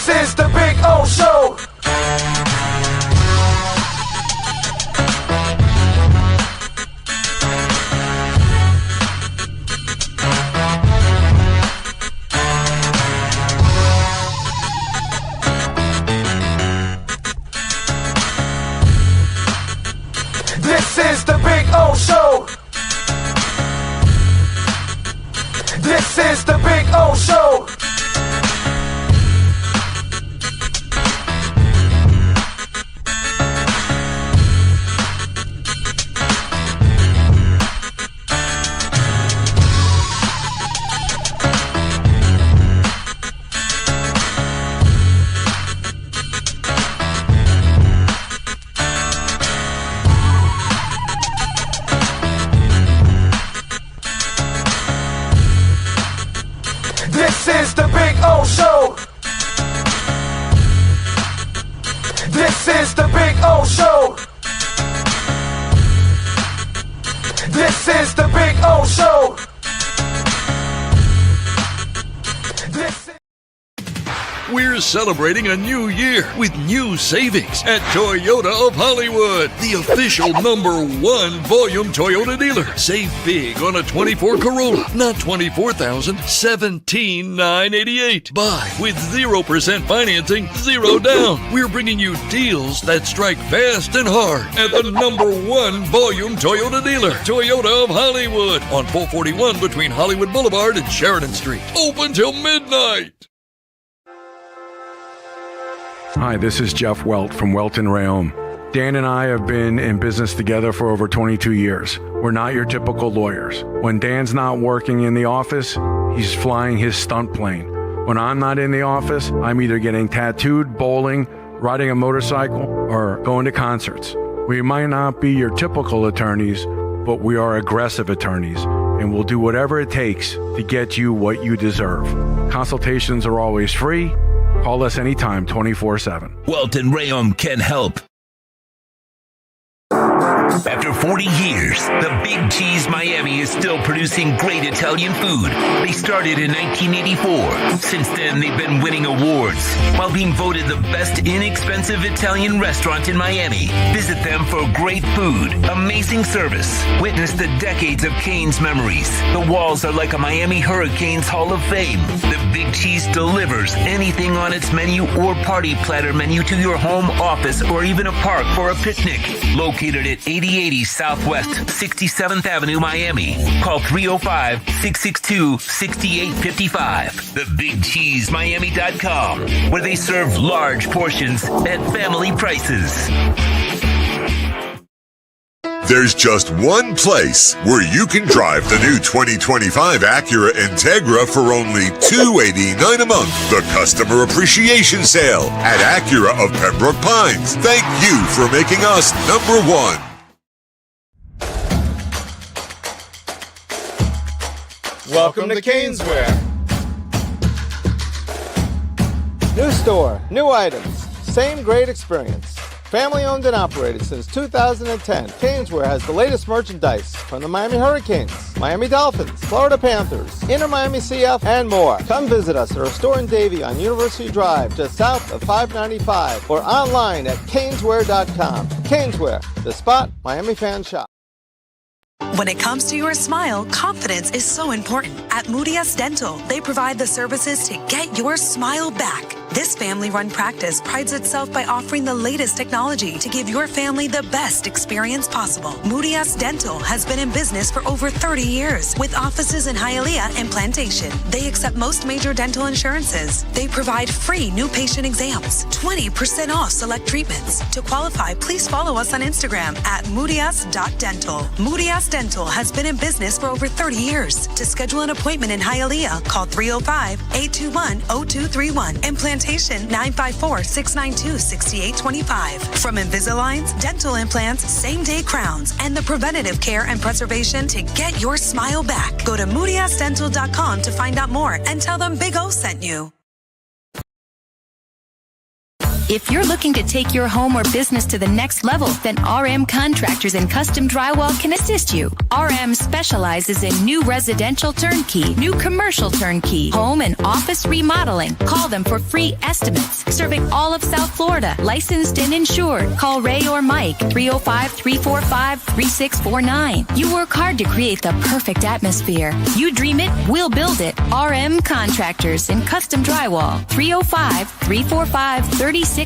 This is the Big O Show. This is the Big O Show. This is the Big O Show. This is the Big O Show. This is the Big O Show. This is the Big O Show. This is We're celebrating a new year with new savings at Toyota of Hollywood, the official #1 volume Toyota dealer. Save big on a 24 Corolla, not $24,000, $17,988. Buy with 0% financing, 0 down. We're bringing you deals that strike fast and hard at the #1 volume Toyota dealer, Toyota of Hollywood, on 441 between Hollywood Boulevard and Sheridan Street. Open till midnight. Hi, this is Jeff Welt from Welt & Rayom. Dan and I have been in business together for over 22 years. We're not your typical lawyers. When Dan's not working in the office, he's flying his stunt plane. When I'm not in the office, I'm either getting tattooed, bowling, riding a motorcycle, or going to concerts. We might not be your typical attorneys, but we are aggressive attorneys, and we'll do whatever it takes to get you what you deserve. Consultations are always free. Call us anytime, 24/7. Welt & Rayom can help. After 40 years, the Big Cheese Miami is still producing great Italian food. They started in 1984. Since then, they've been winning awards while being voted the best inexpensive Italian restaurant in Miami. Visit them for great food, amazing service. Witness the decades of Cane's memories. The walls are like a Miami Hurricanes Hall of Fame. The Big Cheese delivers anything on its menu or party platter menu to your home, office, or even a park for a picnic. Located at 8080 Southwest 67th Avenue, Miami. Call 305-662-6855. TheBigCheeseMiami.com, where they serve large portions at family prices. There's just one place where you can drive the new 2025 Acura Integra for only $289 a month. The Customer Appreciation Sale at Acura of Pembroke Pines. Thank you for making us #1. Welcome to Caneswear. New store, new items, same great experience. Family owned and operated since 2010, Caneswear has the latest merchandise from the Miami Hurricanes, Miami Dolphins, Florida Panthers, Inter Miami CF, and more. Come visit us at our store in Davie on University Drive, just south of 595, or online at caneswear.com. Caneswear, the spot Miami fans shop. When it comes to your smile, confidence is so important. At Moody S Dental, they provide the services to get your smile back. This family-run practice prides itself by offering the latest technology to give your family the best experience possible. Moody S Dental has been in business for over 30 years with offices in Hialeah and Plantation. They accept most major dental insurances. They provide free new patient exams, 20% off select treatments. To qualify, please follow us on Instagram at moodys.dental. Moody S Dental has been in business for over 30 years. To schedule an appointment in Hialeah, call 305-821-0231 and Plantation 954-692-6825. From Invisaligns, dental implants, same-day crowns, and the preventative care and preservation to get your smile back. Go to moodysdental.com to find out more and tell them Big O sent you. If you're looking to take your home or business to the next level, then RM Contractors and Custom Drywall can assist you. RM specializes in new residential turnkey, new commercial turnkey, home and office remodeling. Call them for free estimates. Serving all of South Florida, licensed and insured. Call Ray or Mike, 305-345-3649. You work hard to create the perfect atmosphere. You dream it, we'll build it. RM Contractors and Custom Drywall, 305-345-3649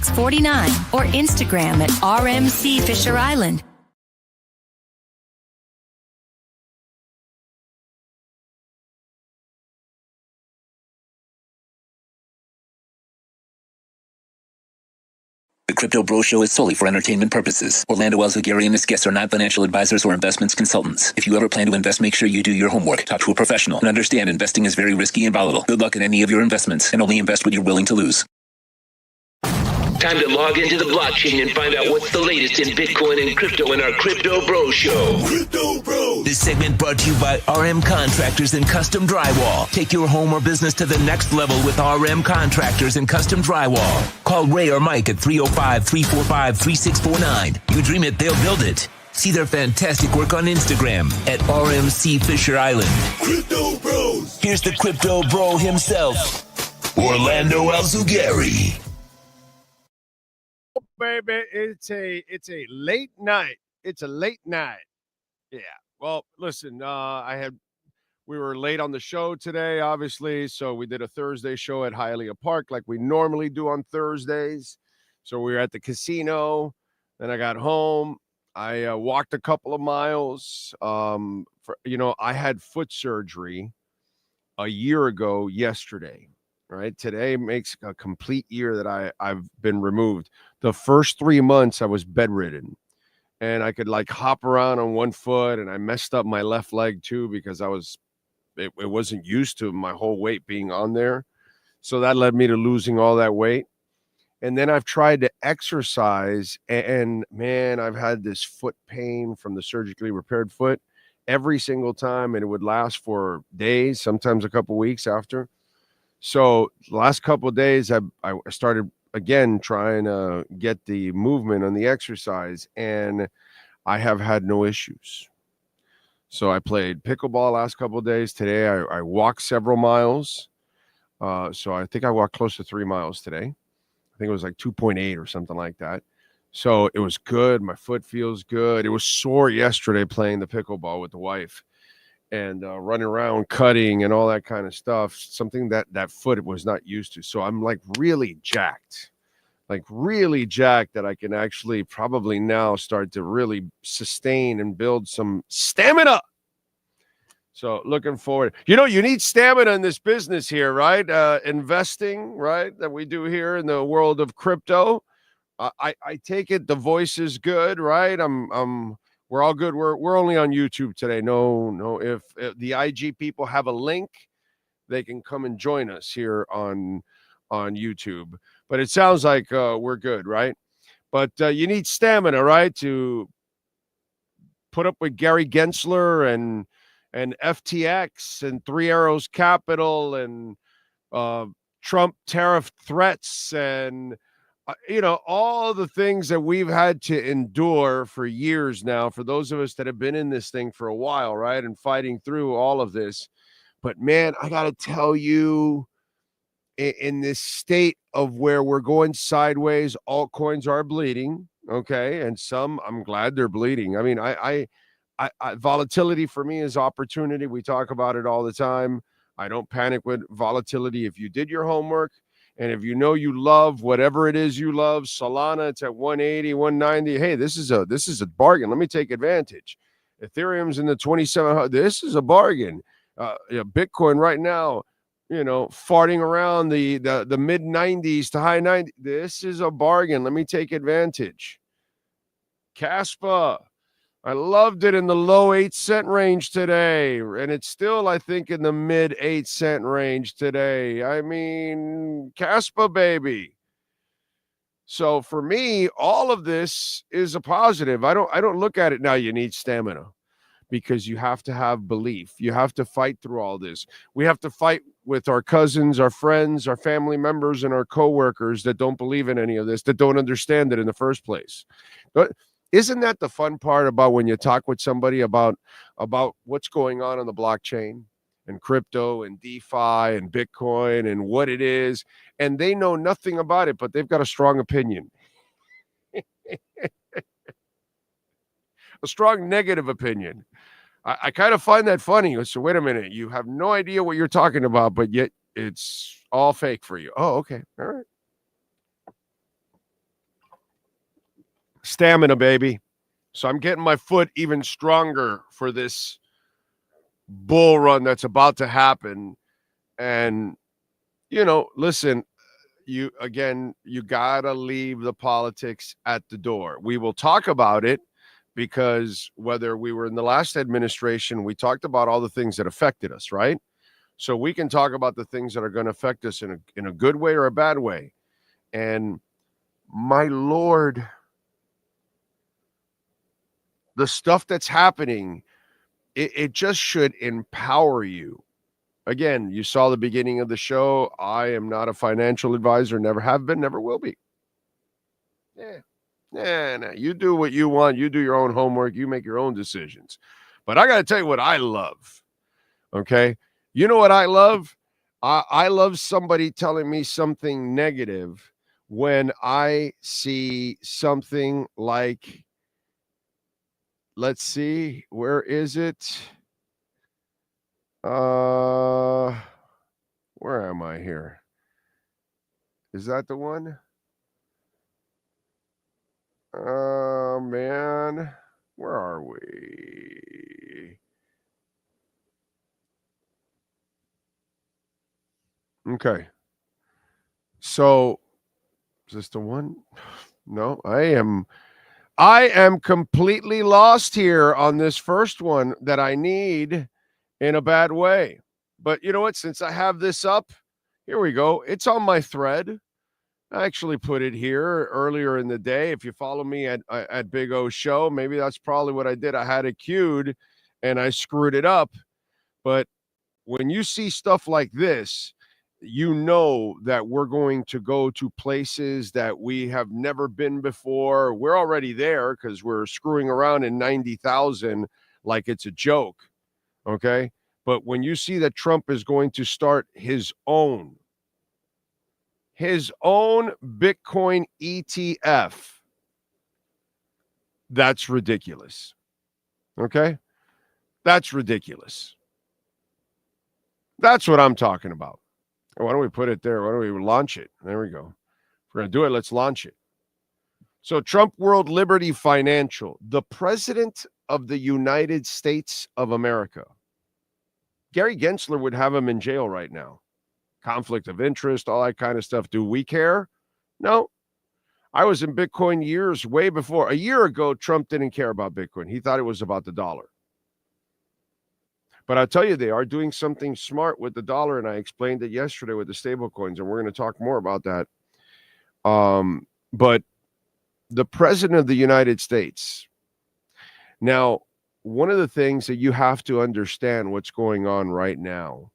or Instagram at RMC Fisher Island. The Crypto Bro Show is solely for entertainment purposes. Orlando Alzagari and his guests are not financial advisors or investments consultants. If you ever plan to invest, make sure you do your homework, talk to a professional, and understand investing is very risky and volatile. Good luck in any of your investments, and only invest what you're willing to lose. Time to log into the blockchain and find out what's the latest in Bitcoin and crypto in our Crypto Bro Show. Crypto Bro. This segment brought to you by RM Contractors and Custom Drywall. Take your home or business to the next level with RM Contractors and Custom Drywall. Call Ray or Mike at 305-345-3649. You dream it, they'll build it. See their fantastic work on Instagram at RMC Fisher Island. Crypto Bros. Here's the Crypto Bro himself, Orlando Alzugari. Baby, it's a late night. It's a late night. Yeah. Well, listen, we were late on the show today, obviously, so we did a Thursday show at Hialeah Park like we normally do on Thursdays. So we were at the casino. Then I got home. I walked a couple of miles. I had foot surgery a year ago yesterday. Right. Today makes a complete year that I've been removed. The first 3 months I was bedridden and I could like hop around on one foot, and I messed up my left leg too because it wasn't used to my whole weight being on there. So that led me to losing all that weight. And then I've tried to exercise, and man, I've had this foot pain from the surgically repaired foot every single time, and it would last for days, sometimes a couple weeks after. So the last couple of days, I started again trying to get the movement on the exercise, and I have had no issues. So I played pickleball last couple of days. Today I walked several miles. So I think I walked close to 3 miles today. I think it was like 2.8 or something like that. So it was good. My foot feels good. It was sore yesterday playing the pickleball with the wife. And running around cutting and all that kind of stuff, something that foot was not used to. So I'm like really jacked that I can actually probably now start to really sustain and build some stamina. So looking forward. You need stamina in this business here, right? Investing, right, that we do here in the world of crypto. I take it the voice is good, right? We're all good. We're only on YouTube today. No. If the IG people have a link, they can come and join us here on YouTube. But it sounds like we're good, right? But you need stamina, right, to put up with Gary Gensler and FTX and Three Arrows Capital and Trump tariff threats and all the things that we've had to endure for years now, for those of us that have been in this thing for a while, right, and fighting through all of this. But man, I got to tell you, in this state of where we're going sideways, altcoins are bleeding, okay, and some I'm glad they're bleeding. I mean, I volatility for me is opportunity. We talk about it all the time. I don't panic with volatility. If you did your homework, and if you love whatever it is you love, Solana, it's at 180, 190. Hey, this is a bargain. Let me take advantage. Ethereum's in the 2700. This is a bargain. Bitcoin right now, farting around the mid 90s to high 90s. This is a bargain. Let me take advantage. Kaspa, I loved it in the low 8-cent range today, and it's still, I think, in the mid 8-cent range today. I mean, Kaspa, baby. So for me, all of this is a positive. I don't look at it now. You need stamina because you have to have belief. You have to fight through all this. We have to fight with our cousins, our friends, our family members, and our coworkers that don't believe in any of this, that don't understand it in the first place. But isn't that the fun part about when you talk with somebody about what's going on the blockchain and crypto and DeFi and Bitcoin and what it is, and they know nothing about it, but they've got a strong opinion. A strong negative opinion. I kind of find that funny. So wait a minute, you have no idea what you're talking about, but yet it's all fake for you. Oh, okay. All right. Stamina, baby. So I'm getting my foot even stronger for this bull run that's about to happen. And, listen, you gotta leave the politics at the door. We will talk about it, because whether we were in the last administration, we talked about all the things that affected us, right? So we can talk about the things that are going to affect us in a good way or a bad way. And my Lord, the stuff that's happening, it just should empower you. Again, you saw the beginning of the show. I am not a financial advisor, never have been, never will be. Yeah, you do what you want. You do your own homework. You make your own decisions. But I got to tell you what I love, okay? You know what I love? I love somebody telling me something negative when I see something like, let's see, where is it? Where am I here? Is that the one? Oh, man. Where are we? Okay. So, is this the one? No, I am completely lost here on this first one that I need in a bad way. But you know what? Since I have this up, here we go. It's on my thread. I actually put it here earlier in the day. If you follow me at Big O Show, maybe that's probably what I did. I had it queued and I screwed it up. But when you see stuff like this, you know that we're going to go to places that we have never been before. We're already there because we're screwing around in 90,000 like it's a joke. Okay. But when you see that Trump is going to start his own Bitcoin ETF, that's ridiculous. Okay? That's ridiculous. That's what I'm talking about. Why don't we put it there? Why don't we launch it? There we go. If we're going to do it, let's launch it. So Trump World Liberty Financial, the president of the United States of America. Gary Gensler would have him in jail right now. Conflict of interest, all that kind of stuff. Do we care? No. I was in Bitcoin years way before. A year ago, Trump didn't care about Bitcoin. He thought it was about the dollar. But I'll tell you, they are doing something smart with the dollar, and I explained it yesterday with the stablecoins, and we're going to talk more about that. But the president of the United States. Now, one of the things that you have to understand what's going on right now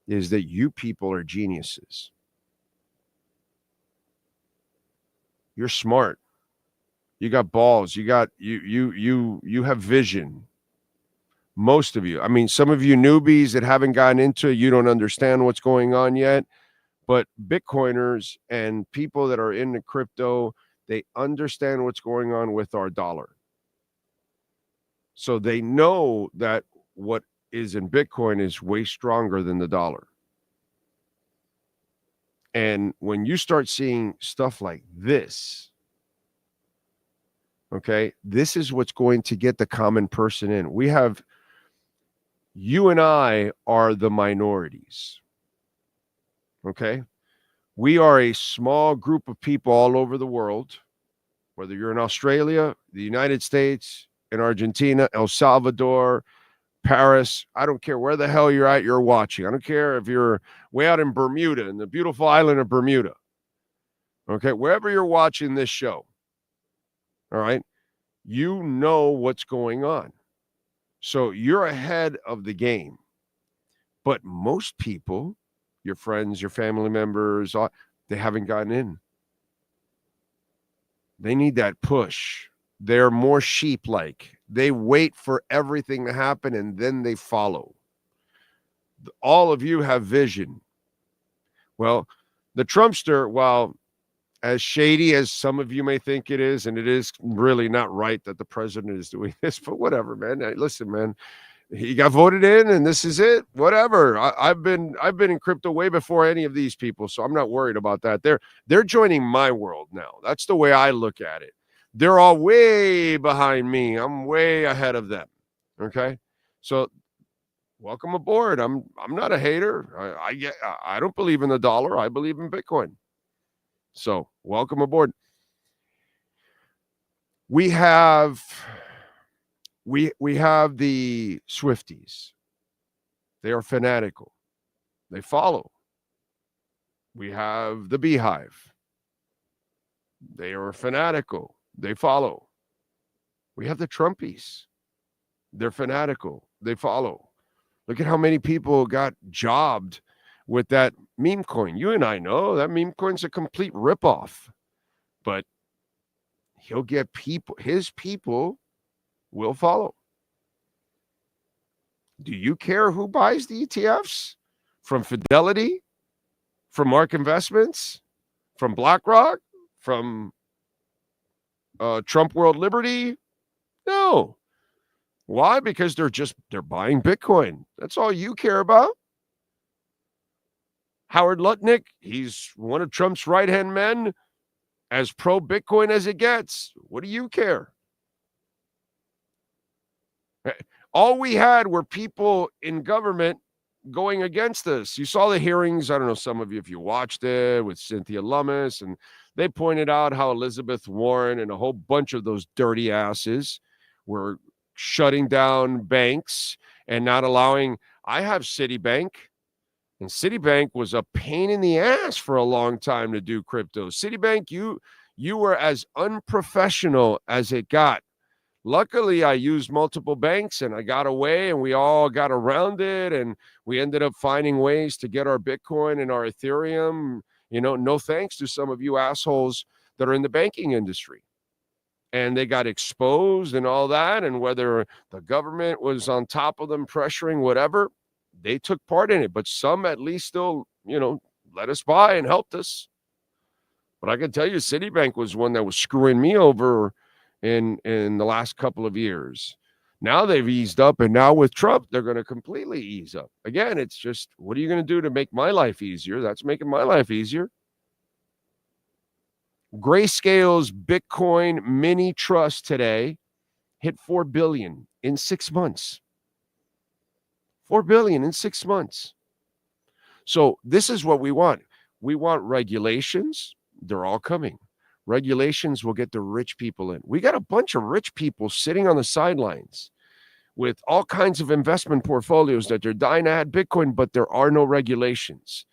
is that you people are geniuses. You're smart. You got balls. You have vision. Most of you. I mean, some of you newbies that haven't gotten into it, you don't understand what's going on yet. But Bitcoiners and people that are into crypto, they understand what's going on with our dollar. So they know that what is in Bitcoin is way stronger than the dollar. And when you start seeing stuff like this, okay, this is what's going to get the common person in. You and I are the minorities. Okay? We are a small group of people all over the world, whether you're in Australia, the United States, in Argentina, El Salvador, Paris. I don't care where the hell you're at, you're watching. I don't care if you're way out in Bermuda, in the beautiful island of Bermuda. Okay, wherever you're watching this show, all right, you know what's going on. So you're ahead of the game. But most people, your friends, your family members, they haven't gotten in. They need that push. They're more sheep-like. They wait for everything to happen and then they follow. All of you have vision. Well, the Trumpster, while as shady as some of you may think it is, and it is really not right that the president is doing this, but whatever, man. Listen, man, he got voted in and this is it. Whatever. I've been in crypto way before any of these people, so I'm not worried about that. They're joining my world now. That's the way I look at it. They're all way behind me. I'm way ahead of them. Okay? So welcome aboard. I'm not a hater. I don't believe in the dollar. I believe in Bitcoin. So welcome aboard. We have the Swifties. They are fanatical. They follow. We have the Beehive. They are fanatical. They follow. We have the Trumpies. They're fanatical. They follow. Look at how many people got jobbed with that meme coin. You and I know that meme coin's a complete ripoff. But he'll get people, his people will follow. Do you care who buys the ETFs? From Fidelity? From Mark Investments? From BlackRock? From Trump World Liberty? No. Why? Because they're buying Bitcoin. That's all you care about. Howard Lutnick, he's one of Trump's right-hand men, as pro-Bitcoin as it gets. What do you care? All we had were people in government going against us. You saw the hearings, I don't know, some of you, if you watched it, with Cynthia Lummis, and they pointed out how Elizabeth Warren and a whole bunch of those dirty asses were shutting down banks and not allowing. I have Citibank, and Citibank was a pain in the ass for a long time to do crypto. Citibank, you were as unprofessional as it got. Luckily, I used multiple banks and I got away, and we all got around it, and we ended up finding ways to get our Bitcoin and our Ethereum, no thanks to some of you assholes that are in the banking industry. And they got exposed and all that, and whether the government was on top of them, pressuring, whatever, they took part in it. But some at least still, let us buy and helped us. But I can tell you, Citibank was one that was screwing me over in the last couple of years. Now they've eased up, and now with Trump, they're going to completely ease up. Again, it's just, what are you going to do to make my life easier? That's making my life easier. Grayscale's Bitcoin mini trust today hit $4 billion in 6 months. $4 billion in 6 months. So this is what we want. We want regulations. They're all coming. Regulations will get the rich people in. We got a bunch of rich people sitting on the sidelines with all kinds of investment portfolios that they're dying to add Bitcoin, but there are no regulations.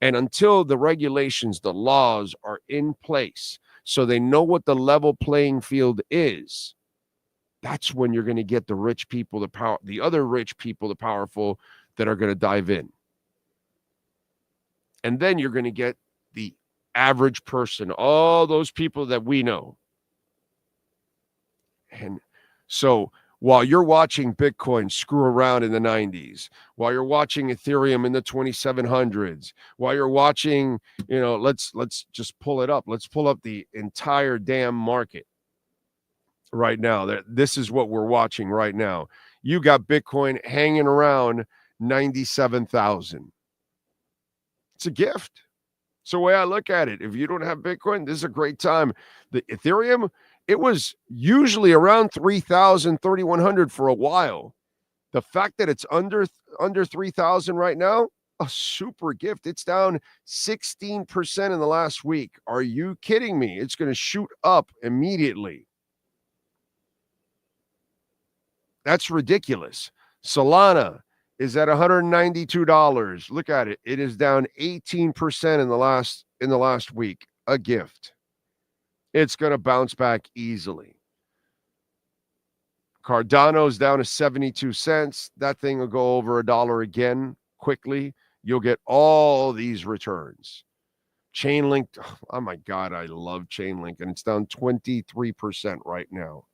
And until the regulations, the laws are in place, so they know what the level playing field is, that's when you're going to get the rich people, the other rich people, the powerful, that are going to dive in. And then you're going to get the average person, all those people that we know. And so while you're watching Bitcoin screw around in the 90s, while you're watching Ethereum in the 2700s, while you're watching, let's just pull it up. Let's pull up the entire damn market right now. This is what we're watching right now. You got Bitcoin hanging around 97,000. It's a gift. It's the way I look at it. If you don't have Bitcoin, this is a great time. The Ethereum, it was usually around 3,000, 3,100 for a while. The fact that it's under 3,000 right now, a super gift. It's down 16% in the last week. Are you kidding me? It's going to shoot up immediately. That's ridiculous. Solana is at $192. Look at it. It is down 18% in the last week. A gift. It's going to bounce back easily. Cardano's down to 72 cents. That thing will go over $1 again quickly. you'll get all these returns. Chainlink, oh my God, I love Chainlink, and it's down 23% right now.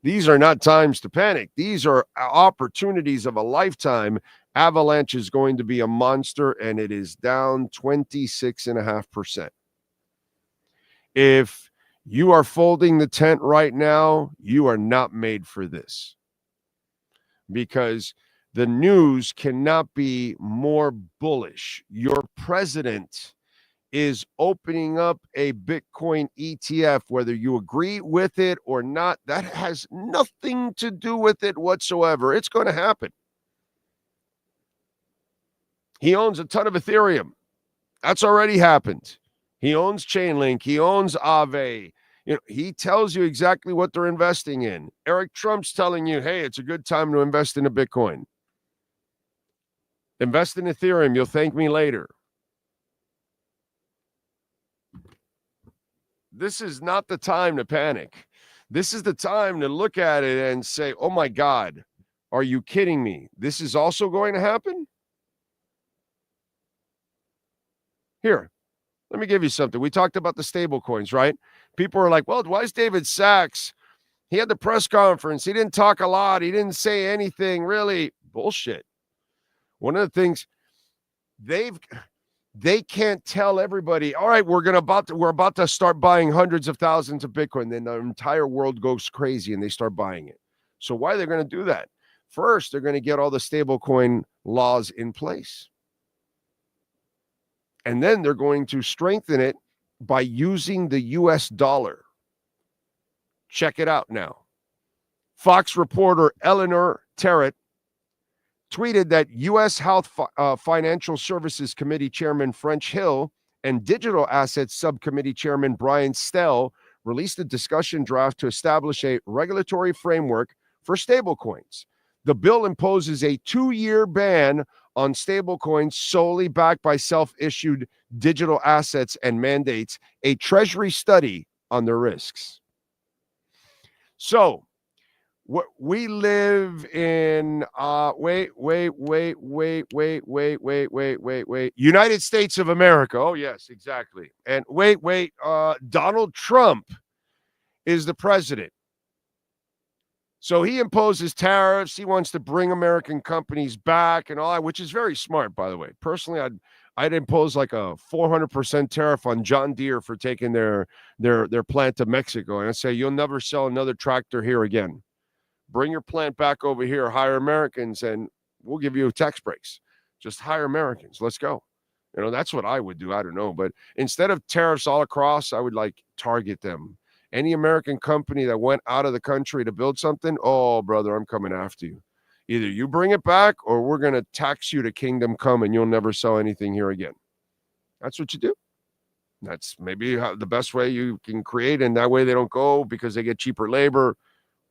These are not times to panic. These are opportunities of a lifetime. Avalanche is going to be a monster, and it is down 26.5%. If you are folding the tent right now, you are not made for this, because the news cannot be more bullish. Your president is opening up a Bitcoin ETF, whether you agree with it or not. That has nothing to do with it whatsoever. It's going to happen. He owns a ton of Ethereum. That's already happened. He owns Chainlink. He owns Aave. He tells you exactly what they're investing in. Eric Trump's telling you, hey, it's a good time to invest in a Bitcoin. Invest in Ethereum. You'll thank me later. This is not the time to panic. This is the time to look at it and say, oh my God, are you kidding me? This is also going to happen? Here, let me give you something. We talked about the stable coins, right? People are like, well, why is David Sachs? He had the press conference. He didn't talk a lot. He didn't say anything really. Bullshit. One of the things they can't tell everybody, all right, we're about to start buying hundreds of thousands of Bitcoin. Then the entire world goes crazy and they start buying it. So why are they going to do that? First, they're going to get all the stablecoin laws in place. And then they're going to strengthen it by using the US dollar. Check it out now. Fox reporter Eleanor Terrett tweeted that U.S. Health Financial Services Committee Chairman French Hill and Digital Assets Subcommittee Chairman Brian Stell released a discussion draft to establish a regulatory framework for stablecoins. The bill imposes a 2-year ban on stablecoins solely backed by self-issued digital assets and mandates a Treasury study on the risks. So, we live in United States of America. Oh, yes, exactly. And Donald Trump is the president. So he imposes tariffs. He wants to bring American companies back and all that, which is very smart, by the way. Personally, I'd impose like a 400% tariff on John Deere for taking their plant to Mexico. And I say, you'll never sell another tractor here again. Bring your plant back over here, hire Americans, and we'll give you tax breaks. Just hire Americans. Let's go. That's what I would do. I don't know. But instead of tariffs all across, I would target them. Any American company that went out of the country to build something, oh, brother, I'm coming after you. Either you bring it back or we're going to tax you to kingdom come and you'll never sell anything here again. That's what you do. That's maybe the best way you can create, and that way they don't go because they get cheaper labor.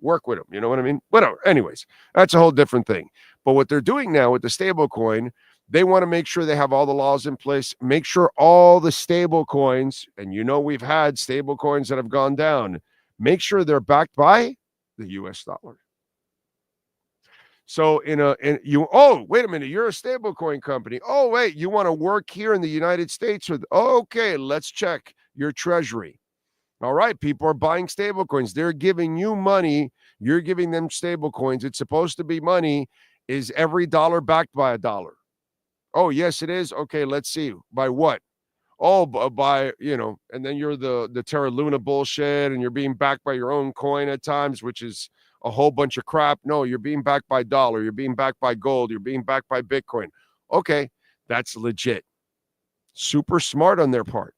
Work with them. You know what I mean? Whatever. Anyways, that's a whole different thing. But what they're doing now with the stable coin, they want to make sure they have all the laws in place, make sure all the stable coins, and we've had stable coins that have gone down, make sure they're backed by the US dollar. So wait a minute, you're a stable coin company. Oh, wait, you want to work here in the United States okay, let's check your treasury. All right, people are buying stable coins. They're giving you money. You're giving them stable coins. It's supposed to be money. Is every dollar backed by $1? Oh, yes, it is. Okay, let's see. By what? Oh, by, and then you're the Terra Luna bullshit, and you're being backed by your own coin at times, which is a whole bunch of crap. No, you're being backed by dollar. You're being backed by gold. You're being backed by Bitcoin. Okay, that's legit. Super smart on their part.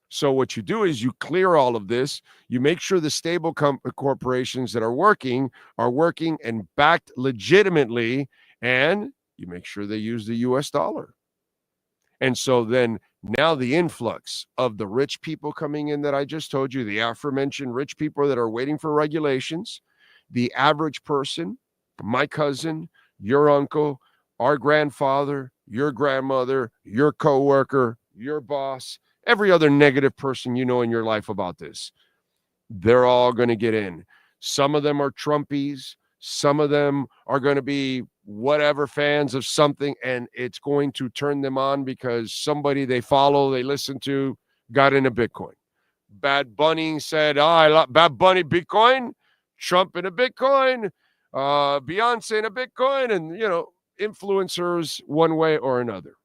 So what you do is you clear all of this. You make sure the stable corporations that are working and backed legitimately, and you make sure they use the US dollar. And so then now the influx of the rich people coming in that I just told you, the aforementioned rich people that are waiting for regulations, the average person, my cousin, your uncle, our grandfather, your grandmother, your coworker, your boss, every other negative person in your life about this, they're all going to get in. Some of them are Trumpies. Some of them are going to be whatever fans of something, and it's going to turn them on because somebody they follow, they listen to, got into Bitcoin. Bad Bunny said, I love Bad Bunny Bitcoin, Trump in a Bitcoin, Beyonce in a Bitcoin, and, influencers one way or another.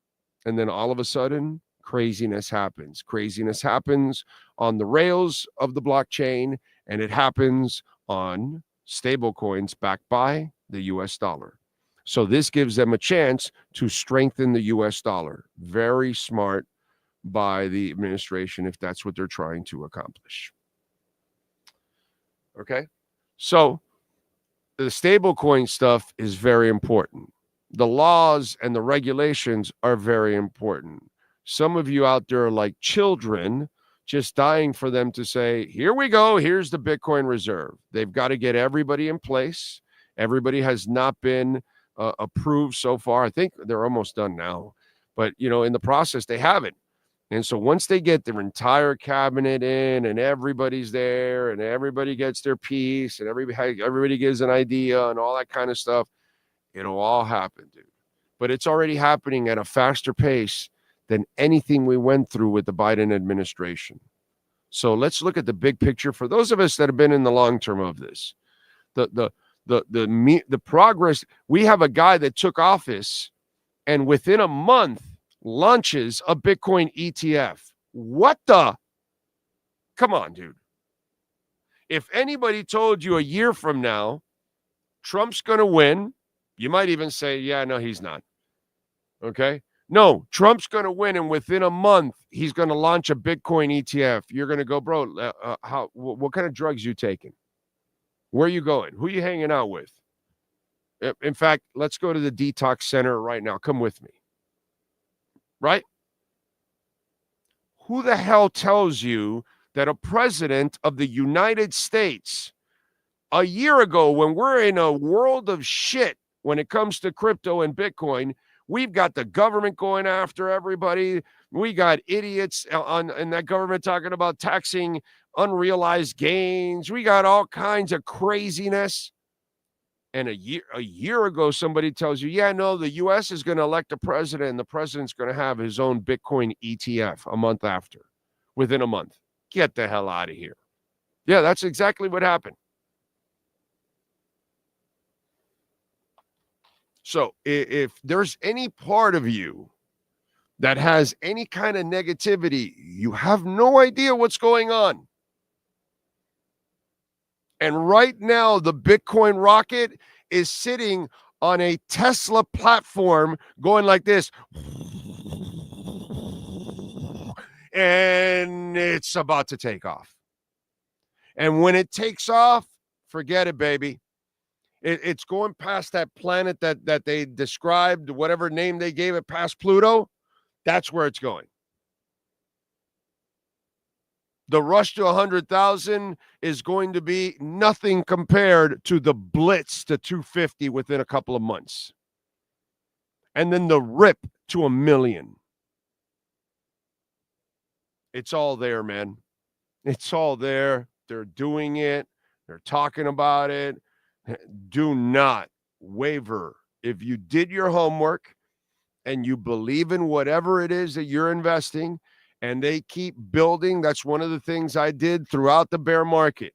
And then all of a sudden, craziness happens. Craziness happens on the rails of the blockchain, and it happens on stablecoins backed by the US dollar. So this gives them a chance to strengthen the US dollar. Very smart by the administration if that's what they're trying to accomplish. Okay? So the stablecoin stuff is very important. The laws and the regulations are very important. Some of you out there are like children, just dying for them to say, here we go, here's the Bitcoin reserve. They've got to get everybody in place. Everybody has not been approved so far. I think they're almost done now. But, in the process, they haven't. And so once they get their entire cabinet in and everybody's there and everybody gets their piece and everybody gives an idea and all that kind of stuff, it'll all happen, dude. But it's already happening at a faster pace than anything we went through with the Biden administration. So let's look at the big picture for those of us that have been in the long term of this. The progress. We have a guy that took office and within a month launches a Bitcoin ETF. What the? Come on, dude. If anybody told you a year from now Trump's going to win, you might even say, yeah, no, he's not. Okay? No, Trump's going to win, and within a month, he's going to launch a Bitcoin ETF. You're going to go, bro, what kind of drugs you taking? Where are you going? Who are you hanging out with? In fact, let's go to the detox center right now. Come with me. Right? Who the hell tells you that a president of the United States a year ago, when we're in a world of shit when it comes to crypto and Bitcoin, we've got the government going after everybody. We got idiots in that government talking about taxing unrealized gains. We got all kinds of craziness. And a year ago, somebody tells you, yeah, no, the U.S. is going to elect a president, and the president's going to have his own Bitcoin ETF a month after, within a month. Get the hell out of here. Yeah, that's exactly what happened. So if there's any part of you that has any kind of negativity, you have no idea what's going on. And right now, the Bitcoin rocket is sitting on a Tesla platform going like this. And it's about to take off. And when it takes off, forget it, baby. It's going past that planet that they described, whatever name they gave it, past Pluto. That's where it's going. The rush to 100,000 is going to be nothing compared to the blitz to 250 within a couple of months. And then the rip to 1 million. It's all there, man. It's all there. They're doing it. They're talking about it. Do not waver. If you did your homework and you believe in whatever it is that you're investing and they keep building, that's one of the things I did throughout the bear market.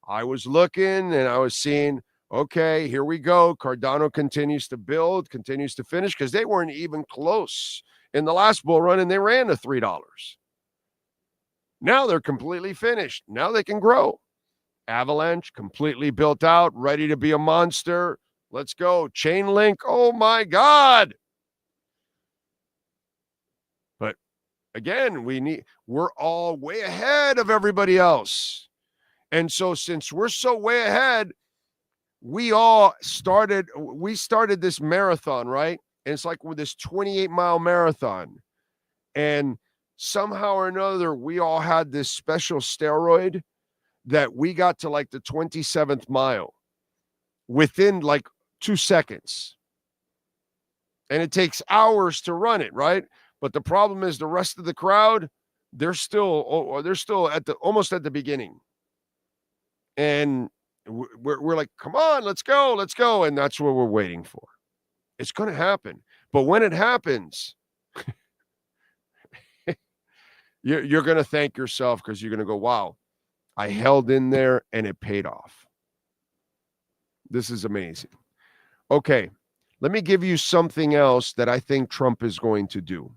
I was looking and I was seeing, okay, here we go. Cardano continues to build, continues to finish, because they weren't even close in the last bull run and they ran to $3. Now they're completely finished. Now they can grow. Avalanche, completely built out, ready to be a monster. Let's go. Chainlink, oh my God. But again, we're all way ahead of everybody else. And so since we're so way ahead, we started this marathon, right? And it's like with this 28-mile marathon. And somehow or another, we all had this special steroid that we got to like the 27th mile within like 2 seconds. And it takes hours to run it, right? But the problem is the rest of the crowd, they're still almost at the beginning. And We're like, come on, let's go. And that's what we're waiting for. It's going to happen. But when it happens, you're going to thank yourself because you're going to go, wow, I held in there and it paid off. This is amazing. Okay, let me give you something else that I think Trump is going to do.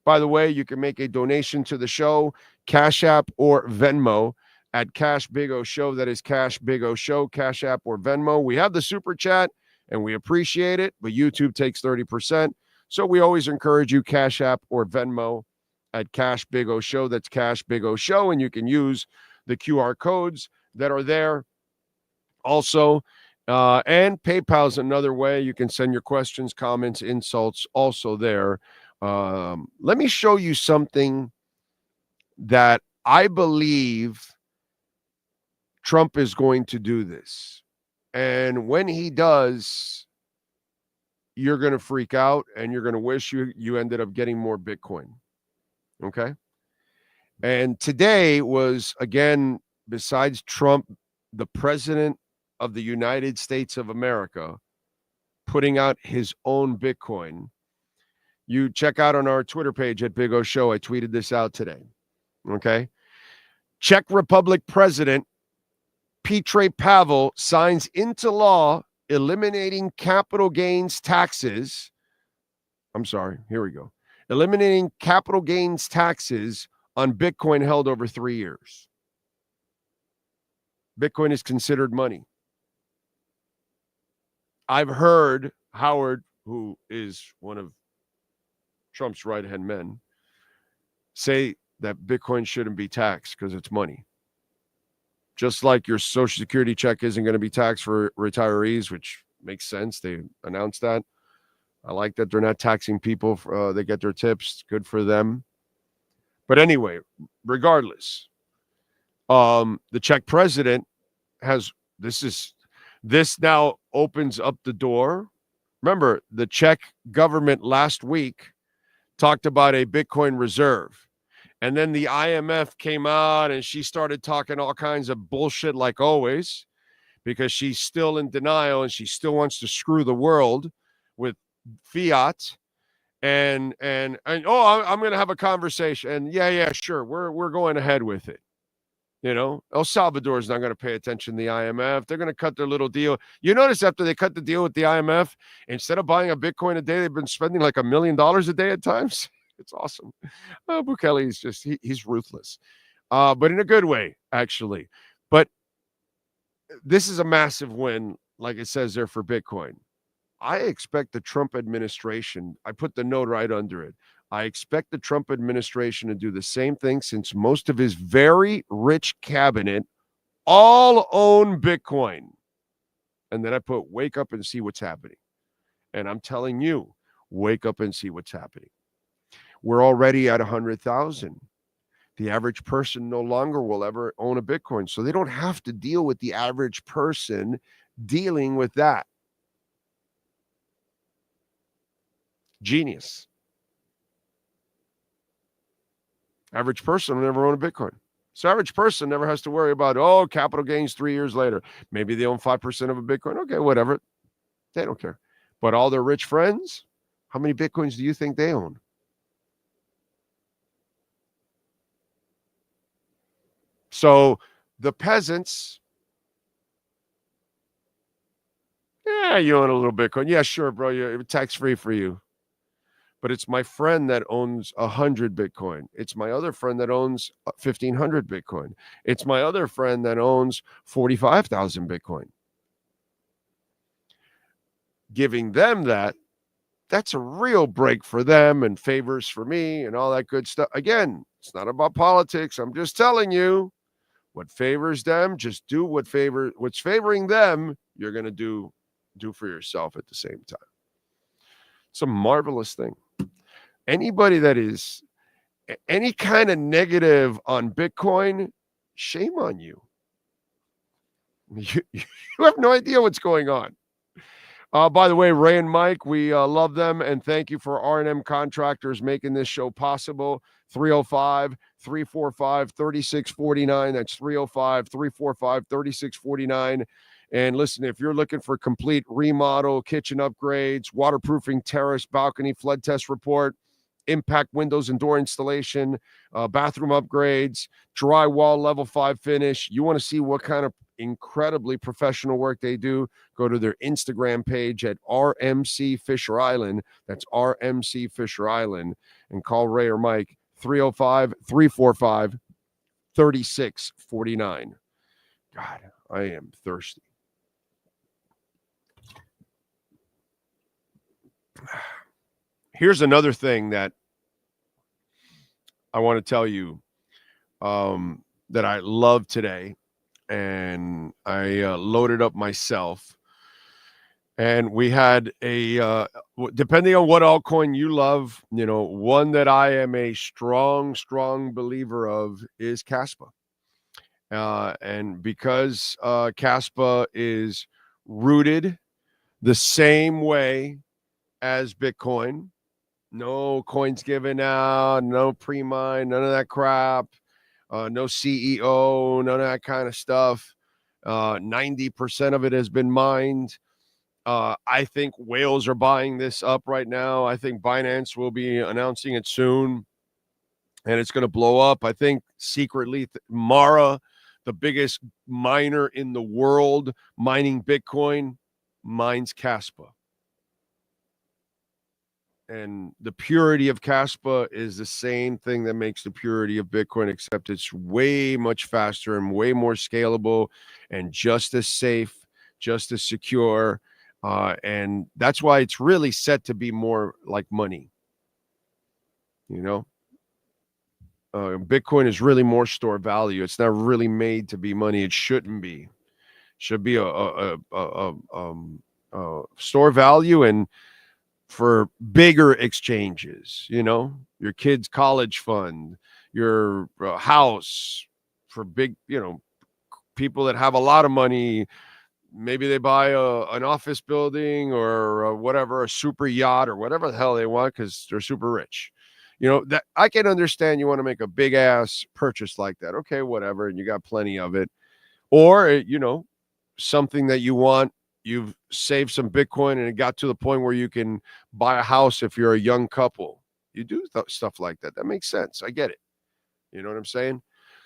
By the way, you can make a donation to the show, Cash App or Venmo at Cash Big O Show. That is Cash Big O Show, Cash App or Venmo. We have the super chat and we appreciate it, but YouTube takes 30%. So we always encourage you, Cash App or Venmo at Cash Big O Show. That's Cash Big O Show. And you can use the QR codes that are there also. And PayPal is another way. You can send your questions, comments, insults also there. Let me show you something that I believe Trump is going to do this. And when he does, you're going to freak out and you're going to wish you ended up getting more Bitcoin. Okay? And today was, again, besides Trump, the president of the United States of America putting out his own Bitcoin. You check out on our Twitter page at Big O Show. I tweeted this out today. Okay. Czech Republic President Petr Pavel signs into law eliminating capital gains taxes. I'm sorry. Here we go. Eliminating capital gains taxes on Bitcoin held over 3 years. Bitcoin is considered money. I've heard Howard, who is one of Trump's right-hand men, say that Bitcoin shouldn't be taxed because it's money. Just like your Social Security check isn't going to be taxed for retirees, which makes sense. They announced that. I like that they're not taxing people. They get their tips. Good for them. But anyway, regardless, the Czech president has this now opens up the door. Remember, the Czech government last week talked about a Bitcoin reserve. And then the IMF came out and she started talking all kinds of bullshit like always, because she's still in denial and she still wants to screw the world with fiat. And I'm going to have a conversation. And yeah, sure. We're going ahead with it. You know, El Salvador is not going to pay attention to the IMF. They're going to cut their little deal. You notice after they cut the deal with the IMF, instead of buying a Bitcoin a day, they've been spending like $1 million a day at times. It's awesome. Bukele is just, he's ruthless, but in a good way, actually. But this is a massive win, like it says there, for Bitcoin. I expect the Trump administration, I put the note right under it, I expect the Trump administration to do the same thing, since most of his very rich cabinet all own Bitcoin. And then I put, wake up and see what's happening. And I'm telling you, wake up and see what's happening. We're already at 100,000. The average person no longer will ever own a Bitcoin. So they don't have to deal with the average person dealing with that. Genius. Average person will never own a Bitcoin. So average person never has to worry about, capital gains 3 years later. Maybe they own 5% of a Bitcoin. Okay, whatever. They don't care. But all their rich friends, how many Bitcoins do you think they own? So the peasants, you own a little Bitcoin. Yeah, sure, bro. Tax-free for you. But it's my friend that owns 100 Bitcoin. It's my other friend that owns 1,500 Bitcoin. It's my other friend that owns 45,000 Bitcoin. Giving them that's a real break for them and favors for me and all that good stuff. Again, it's not about politics. I'm just telling you what favors them. Just do what's favoring them. You're going to do for yourself at the same time. It's a marvelous thing. Anybody that is any kind of negative on Bitcoin, shame on you. You have no idea what's going on. By the way, Ray and Mike, we love them, and thank you for R&M Contractors making this show possible. 305-345-3649. That's 305-345-3649. And listen, if you're looking for complete remodel, kitchen upgrades, waterproofing, terrace, balcony, flood test report, impact windows and door installation, bathroom upgrades, drywall level 5 finish, you want to see what kind of incredibly professional work they do, go to their Instagram page at RMC Fisher Island. That's RMC Fisher Island. And call Ray or Mike, 305-345-3649. God, I am thirsty. Here's another thing that I want to tell you that I love today, and I loaded up myself. And we had a, depending on what altcoin you love, one that I am a strong believer of is Caspa. And because Caspa is rooted the same way as Bitcoin, no coins given out, no pre-mine, none of that crap, no CEO, none of that kind of stuff. 90% of it has been mined. I think whales are buying this up right now. I think Binance will be announcing it soon, and it's going to blow up. I think secretly Mara, the biggest miner in the world mining Bitcoin, mines Caspa. And the purity of Caspa is the same thing that makes the purity of Bitcoin, except it's way much faster and way more scalable and just as safe, just as secure. And that's why it's really set to be more like money. Bitcoin is really more store value. It's not really made to be money. It shouldn't be. It should be a store value and for bigger exchanges, your kid's college fund, your house, for big, people that have a lot of money. Maybe they buy an office building or whatever, a super yacht or whatever the hell they want because they're super rich. That I can understand you want to make a big ass purchase like that. Okay, whatever. And you got plenty of it. Or, something that you want, you've saved some Bitcoin and it got to the point where you can buy a house if you're a young couple. You do stuff like that. That makes sense. I get it. You know what I'm saying?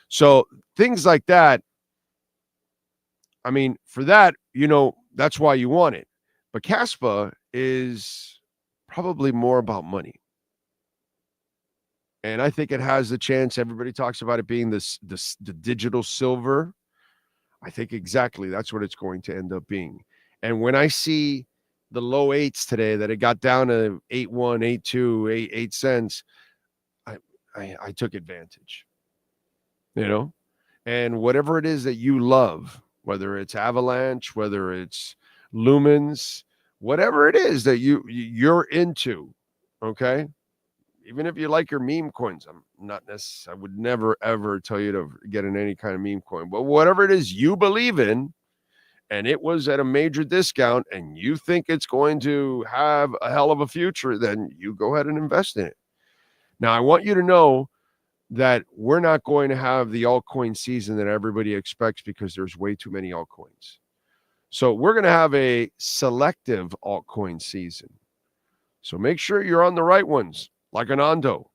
So things like that, I mean, for that, that's why you want it. But Caspa is probably more about money. And I think it has the chance. Everybody talks about it being the digital silver. I think exactly that's what it's going to end up being. And when I see the low 8s today, that it got down to 8.1, 8.2, 8 cents, I took advantage. And whatever it is that you love, whether it's Avalanche, whether it's Lumens, whatever it is that you're into, okay? Even if you like your meme coins, I would never, ever tell you to get in any kind of meme coin. But whatever it is you believe in, and it was at a major discount, and you think it's going to have a hell of a future, then you go ahead and invest in it. Now, I want you to know that we're not going to have the altcoin season that everybody expects because there's way too many altcoins. So we're going to have a selective altcoin season. So make sure you're on the right ones, like an Ondo.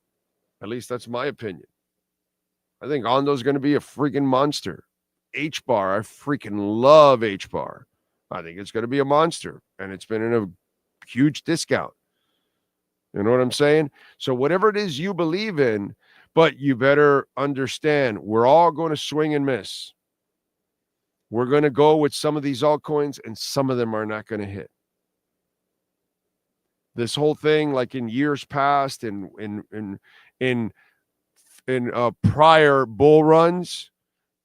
At least that's my opinion. I think Ondo's going to be a freaking monster. H-bar, I freaking love H-bar. I think it's going to be a monster, and it's been in a huge discount. You know what I'm saying? So whatever it is you believe in, but you better understand, we're all going to swing and miss. We're going to go with some of these altcoins, and some of them are not going to hit. This whole thing, like in years past, in prior bull runs,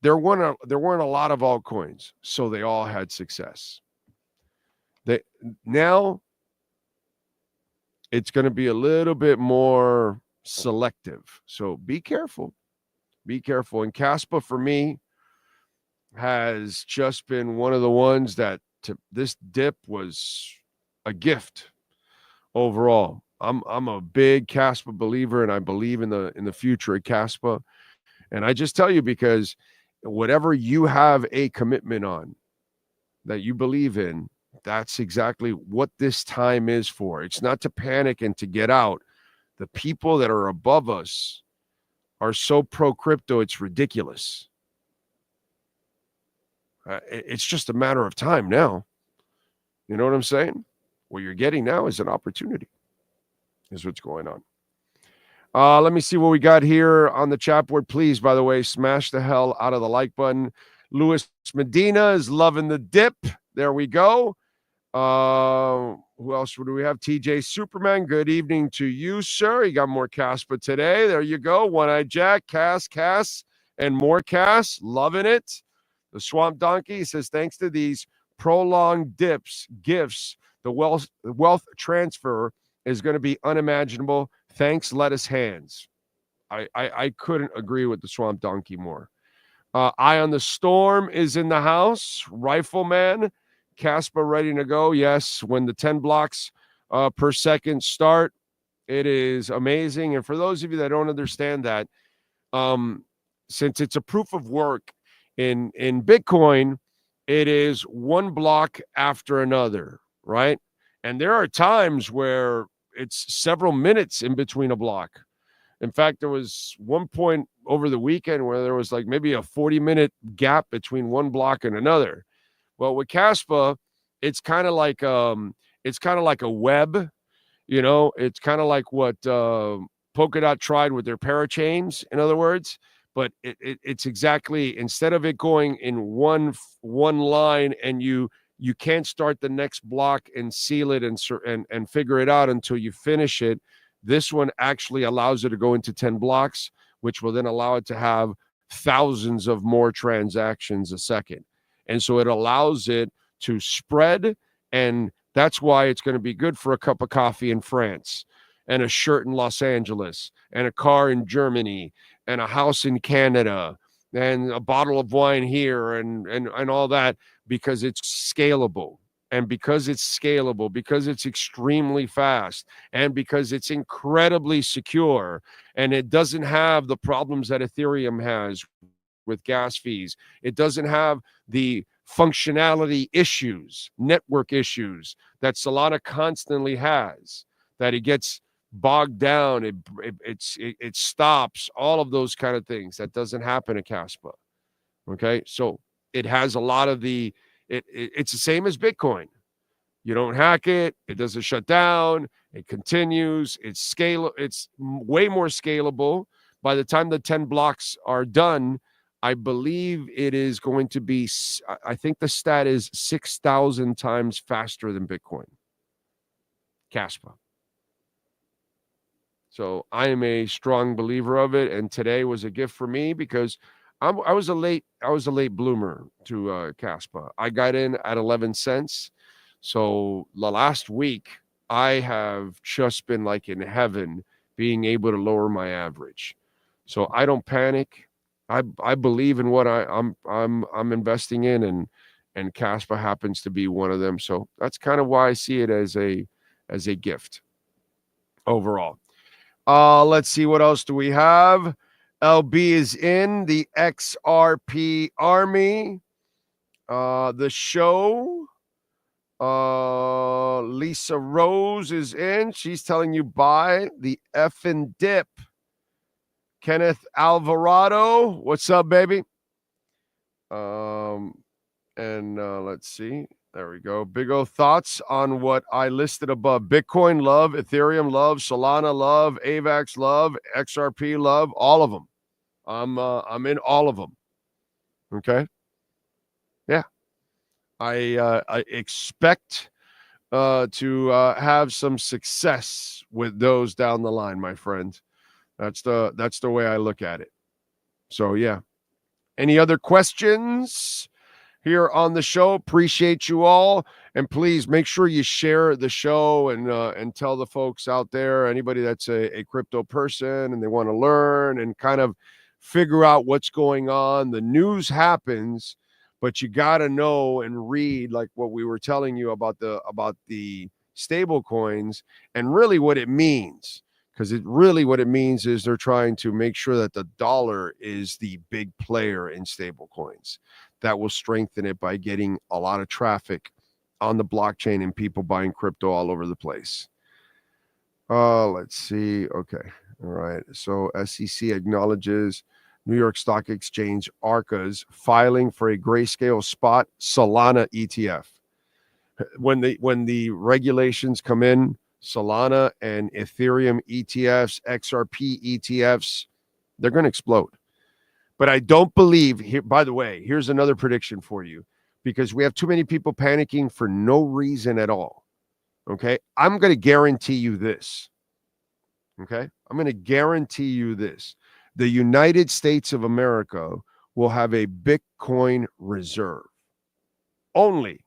there weren't a lot of altcoins, so they all had success. Now it's going to be a little bit more selective. So be careful. Be careful. And Caspa, for me, has just been one of the ones that this dip was a gift overall. I'm a big Caspa believer, and I believe in the future of Caspa. And I just tell you, because whatever you have a commitment on that you believe in, that's exactly what this time is for. It's not to panic and to get out. The people that are above us are so pro crypto, it's ridiculous. It's just a matter of time now. You know what I'm saying? What you're getting now is an opportunity, is what's going on. Let me see what we got here on the chat board. Please, by the way, smash the hell out of the like button. Luis Medina is loving the dip. There we go. Who else do we have? TJ Superman, good evening to you, sir. You got more Caspa today. There you go. One-Eyed Jack, Cass, and more Cass. Loving it. The Swamp Donkey says, thanks to these prolonged gifts, the wealth transfer is going to be unimaginable. Thanks, lettuce hands. I couldn't agree with the Swamp Donkey more. Eye on the Storm is in the house. Rifleman, Caspa ready to go. Yes, when the 10 blocks per second start, it is amazing. And for those of you that don't understand that, since it's a proof of work in Bitcoin, it is one block after another, right? And there are times where it's several minutes in between a block. In fact, there was one point over the weekend where there was like maybe a 40-minute gap between one block and another. Well, with Caspa, it's kind of like a web, you know. It's kind of like what Polkadot tried with their parachains, in other words. But it's exactly, instead of it going in one line and you can't start the next block and seal it and figure it out until you finish it. This one actually allows it to go into 10 blocks, which will then allow it to have thousands of more transactions a second. And so it allows it to spread, and that's why it's going to be good for a cup of coffee in France, and a shirt in Los Angeles, and a car in Germany, and a house in Canada, and a bottle of wine here, and all that, because it's scalable. And because it's scalable, because it's extremely fast, and because it's incredibly secure, and it doesn't have the problems that Ethereum has with gas fees. It doesn't have the functionality issues, network issues that Solana constantly has, that it gets bogged down, it stops, all of those kind of things. That doesn't happen at Caspa. Okay, so it has a lot of the it's the same as Bitcoin. You don't hack it, it doesn't shut down, it continues, it's way more scalable. By the time the 10 blocks are done, I believe it is going to be, I think the stat is 6,000 times faster than Bitcoin. Caspa. So I am a strong believer of it, and today was a gift for me because I was a late bloomer to Caspa. I got in at 11 cents. So the last week I have just been like in heaven, being able to lower my average. So I don't panic. I believe in what I'm investing in, and Caspa happens to be one of them. So that's kind of why I see it as a gift overall. Let's see, what else do we have? LB is in the XRP army. The show. Lisa Rose is in. She's telling you buy the effing dip. Kenneth Alvarado, what's up, baby? And let's see. There we go. Big O thoughts on what I listed above. Bitcoin love, Ethereum love, Solana love, AVAX love, XRP love, all of them. I'm in all of them. Okay. Yeah. I expect to have some success with those down the line, my friend. That's the way I look at it. So yeah. Any other questions here on the show? Appreciate you all, and please make sure you share the show and tell the folks out there, anybody that's a crypto person and they want to learn and kind of figure out what's going on. The news happens, but you got to know and read, like what we were telling you about the stable coins, and really what it means. Because what it means is they're trying to make sure that the dollar is the big player in stable coins. That will strengthen it by getting a lot of traffic on the blockchain and people buying crypto all over the place. Let's see. Okay. All right. So SEC acknowledges New York Stock Exchange ARCA's filing for a grayscale spot Solana ETF. When the regulations come in, Solana and Ethereum ETFs, XRP ETFs, they're going to explode. But I don't believe, here, by the way, here's another prediction for you, because we have too many people panicking for no reason at all. Okay? I'm going to guarantee you this. Okay? I'm going to guarantee you this. The United States of America will have a Bitcoin reserve. Only.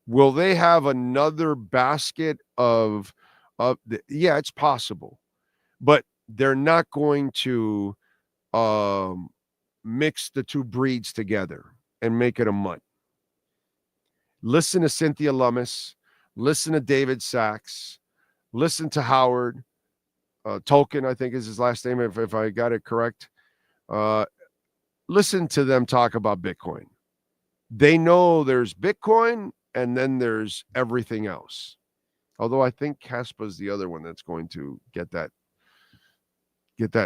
Will they have another basket of yeah, it's possible. But they're not going to mix the two breeds together and make it a mutt. Listen to Cynthia Lummis. Listen to David Sachs. Listen to Howard. Tolkien, I think is his last name, if I got it correct. Listen to them talk about Bitcoin. They know there's Bitcoin, and then there's everything else. Although I think Caspa's the other one that's going to get that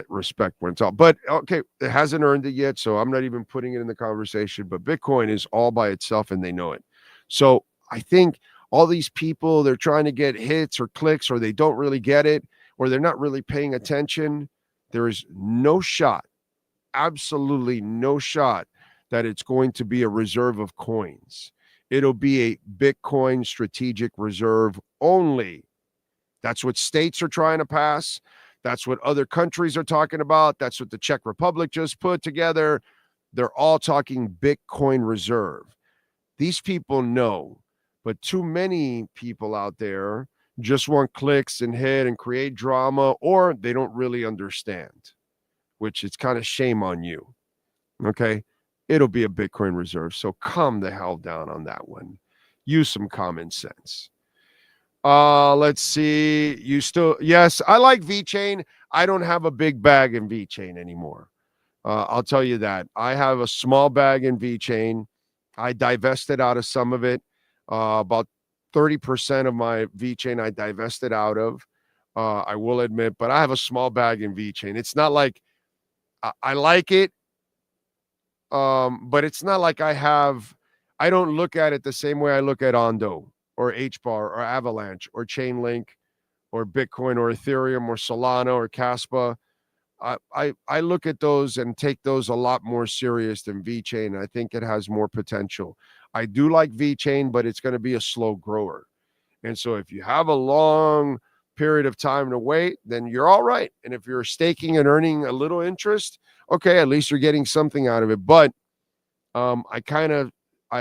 respect when it's all. But okay, it hasn't earned it yet, so I'm not even putting it in the conversation. But Bitcoin is all by itself, and they know it. So I think all these people, they're trying to get hits or clicks, or they don't really get it, or they're not really paying attention. There is no shot, absolutely no shot, that it's going to be a reserve of coins. It'll be a Bitcoin strategic reserve only. That's what states are trying to pass. That's what other countries are talking about. That's what the Czech Republic just put together. They're all talking Bitcoin reserve. These people know, but too many people out there just want clicks and hit and create drama, or they don't really understand, which is kind of shame on you. Okay? It'll be a Bitcoin reserve. So calm the hell down on that one. Use some common sense. Let's see. Yes, I like VeChain. I don't have a big bag in VeChain anymore. I'll tell you that. I have a small bag in VeChain. I divested out of some of it. About 30% of my VeChain I divested out of. I will admit, but I have a small bag in VeChain. It's not like I like it. But it's not like I don't look at it the same way I look at Ondo or HBAR or Avalanche or Chainlink or Bitcoin or Ethereum or Solana or Caspa. I look at those and take those a lot more serious than VeChain. I think it has more potential. I do like VeChain, but it's going to be a slow grower. And so if you have a long period of time to wait, then you're all right. And if you're staking and earning a little interest, okay, at least you're getting something out of it. But I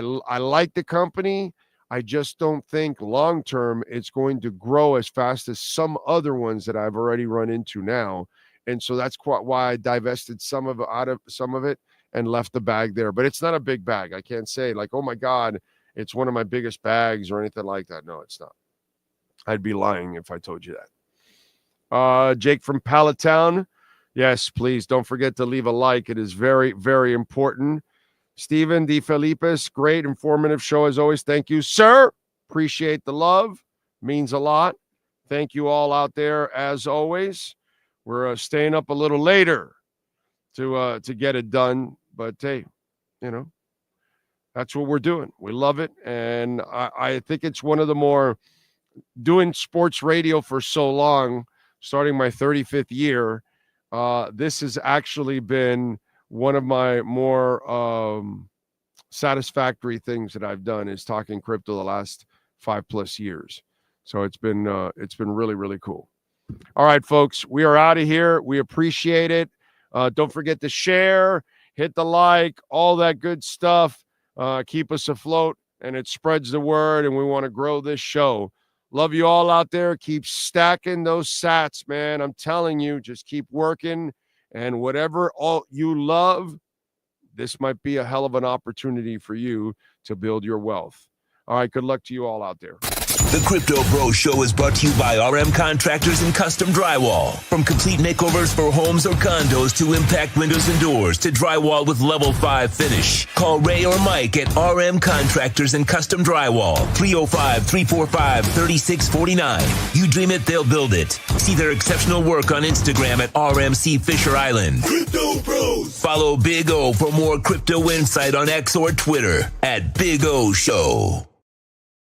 like the company. I just don't think long term it's going to grow as fast as some other ones that I've already run into now. And so that's quite why I divested some of it and left the bag there. But it's not a big bag. I can't say like, oh my God, it's one of my biggest bags or anything like that. No, it's not. I'd be lying if I told you that. Jake from Palatown. Yes, please don't forget to leave a like. It is very, very important. Stephen D. Felipis, great informative show as always. Thank you, sir. Appreciate the love. Means a lot. Thank you all out there as always. We're staying up a little later to get it done. But hey, that's what we're doing. We love it. And I think it's one of the more, doing sports radio for so long, starting my 35th year, this has actually been one of my more satisfactory things that I've done is talking crypto the last 5+ years. So it's been really, really cool. All right, folks, we are out of here. We appreciate it. Don't forget to share, hit the like, all that good stuff. Keep us afloat, and it spreads the word, and we want to grow this show. Love you all out there. Keep stacking those sats, man. I'm telling you, just keep working. And whatever all you love, this might be a hell of an opportunity for you to build your wealth. All right, good luck to you all out there. The Crypto Bro Show is brought to you by RM Contractors and Custom Drywall. From complete makeovers for homes or condos to impact windows and doors to drywall with level 5 finish. Call Ray or Mike at RM Contractors and Custom Drywall. 305-345-3649. You dream it, they'll build it. See their exceptional work on Instagram at RMC Fisher Island. Crypto Bros. Follow Big O for more crypto insight on X or Twitter at Big O Show.